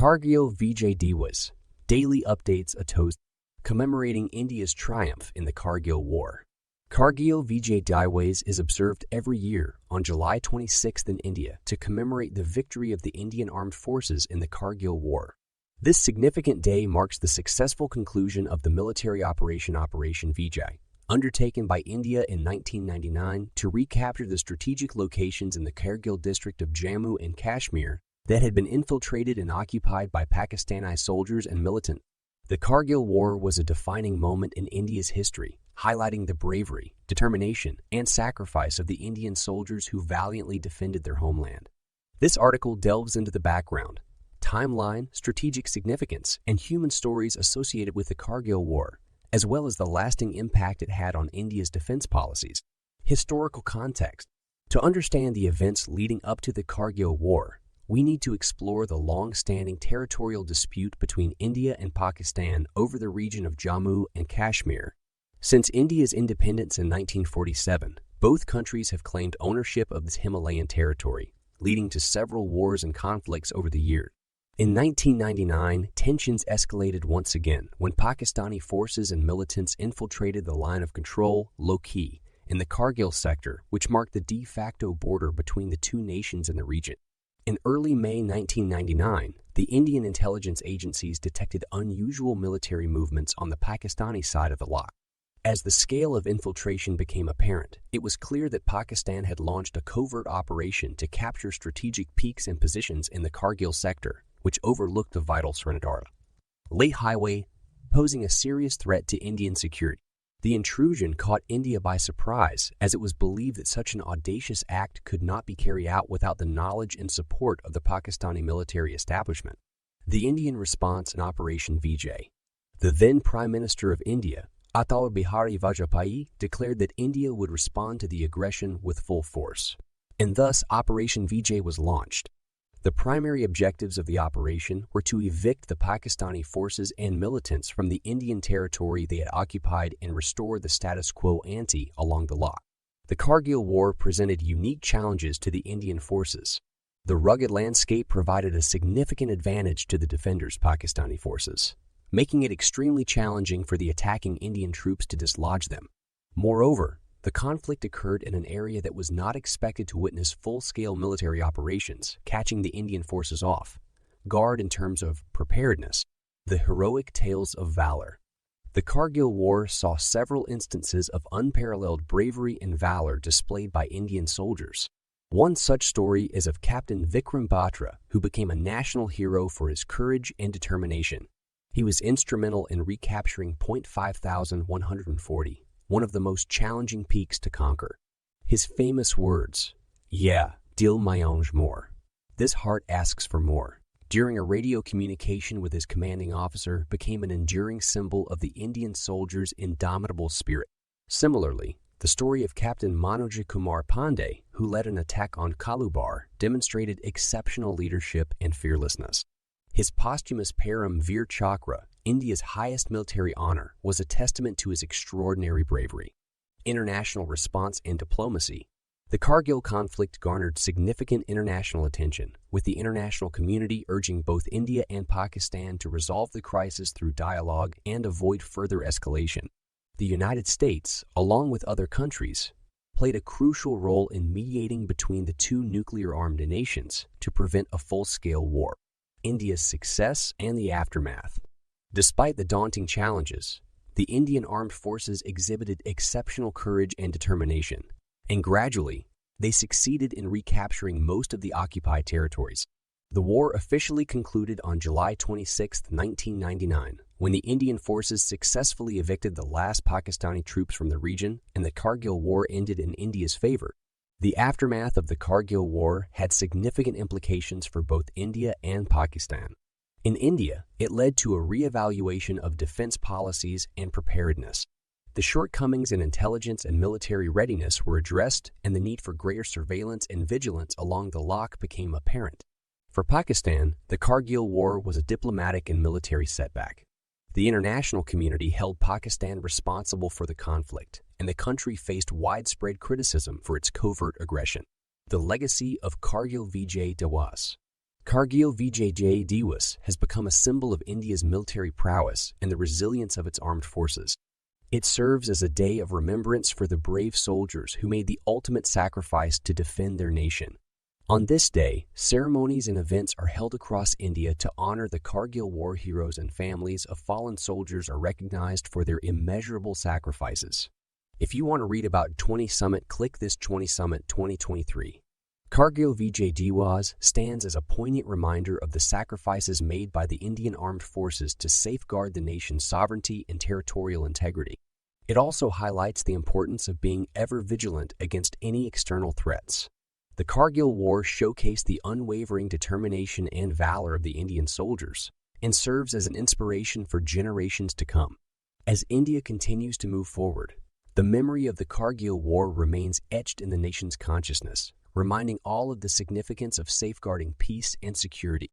Kargil Vijay Diwas, daily updates a toast commemorating India's triumph in the Kargil War. Kargil Vijay Diwas is observed every year on July 26th in India to commemorate the victory of the Indian Armed Forces in the Kargil War. This significant day marks the successful conclusion of the military Operation Vijay, undertaken by India in 1999 to recapture the strategic locations in the Kargil district of Jammu and Kashmir that had been infiltrated and occupied by Pakistani soldiers and militants. The Kargil War was a defining moment in India's history, highlighting the bravery, determination, and sacrifice of the Indian soldiers who valiantly defended their homeland. This article delves into the background, timeline, strategic significance, and human stories associated with the Kargil War, as well as the lasting impact it had on India's defense policies. Historical context. To understand the events leading up to the Kargil War, we need to explore the long-standing territorial dispute between India and Pakistan over the region of Jammu and Kashmir. Since India's independence in 1947, both countries have claimed ownership of this Himalayan territory, leading to several wars and conflicts over the years. In 1999, tensions escalated once again when Pakistani forces and militants infiltrated the line of control, low-key, in the Kargil sector, which marked the de facto border between the two nations in the region. In early May 1999, the Indian intelligence agencies detected unusual military movements on the Pakistani side of the line. As the scale of infiltration became apparent, it was clear that Pakistan had launched a covert operation to capture strategic peaks and positions in the Kargil sector, which overlooked the vital Srinagar Leh Highway, posing a serious threat to Indian security. The intrusion caught India by surprise, as it was believed that such an audacious act could not be carried out without the knowledge and support of the Pakistani military establishment. The Indian response in Operation Vijay. The then Prime Minister of India, Atal Bihari Vajpayee, declared that India would respond to the aggression with full force, and thus Operation Vijay was launched. The primary objectives of the operation were to evict the Pakistani forces and militants from the Indian territory they had occupied and restore the status quo ante along the line. The Kargil War presented unique challenges to the Indian forces. The rugged landscape provided a significant advantage to the defenders' Pakistani forces, making it extremely challenging for the attacking Indian troops to dislodge them. Moreover, the conflict occurred in an area that was not expected to witness full-scale military operations, catching the Indian forces off guard in terms of preparedness. The heroic tales of valor. The Kargil War saw several instances of unparalleled bravery and valor displayed by Indian soldiers. One such story is of Captain Vikram Batra, who became a national hero for his courage and determination. He was instrumental in recapturing Point 5140, one of the most challenging peaks to conquer. His famous words, "Yeah, dil mayange more. This heart asks for more," during a radio communication with his commanding officer became an enduring symbol of the Indian soldiers' indomitable spirit. Similarly, the story of Captain Manoj Kumar Pandey, who led an attack on Kalubar, demonstrated exceptional leadership and fearlessness. His posthumous Param Veer Chakra, India's highest military honor, was a testament to his extraordinary bravery. International response and diplomacy. The Kargil conflict garnered significant international attention, with the international community urging both India and Pakistan to resolve the crisis through dialogue and avoid further escalation. The United States, along with other countries, played a crucial role in mediating between the two nuclear-armed nations to prevent a full-scale war. India's success and the aftermath. Despite the daunting challenges, the Indian armed forces exhibited exceptional courage and determination, and gradually, they succeeded in recapturing most of the occupied territories. The war officially concluded on July 26, 1999, when the Indian forces successfully evicted the last Pakistani troops from the region and the Kargil War ended in India's favor. The aftermath of the Kargil War had significant implications for both India and Pakistan. In India, it led to a re-evaluation of defense policies and preparedness. The shortcomings in intelligence and military readiness were addressed, and the need for greater surveillance and vigilance along the Lak became apparent. For Pakistan, the Kargil War was a diplomatic and military setback. The international community held Pakistan responsible for the conflict, and the country faced widespread criticism for its covert aggression. The legacy of Kargil Vijay Diwas. Kargil Vijay Diwas has become a symbol of India's military prowess and the resilience of its armed forces. It serves as a day of remembrance for the brave soldiers who made the ultimate sacrifice to defend their nation. On this day, ceremonies and events are held across India to honor the Kargil War heroes, and families of fallen soldiers are recognized for their immeasurable sacrifices. If you want to read about 20 Summit, click this 20 Summit 2023. Kargil Vijay Diwas stands as a poignant reminder of the sacrifices made by the Indian Armed Forces to safeguard the nation's sovereignty and territorial integrity. It also highlights the importance of being ever vigilant against any external threats. The Kargil War showcased the unwavering determination and valor of the Indian soldiers and serves as an inspiration for generations to come. As India continues to move forward, the memory of the Kargil War remains etched in the nation's consciousness, reminding all of the significance of safeguarding peace and security.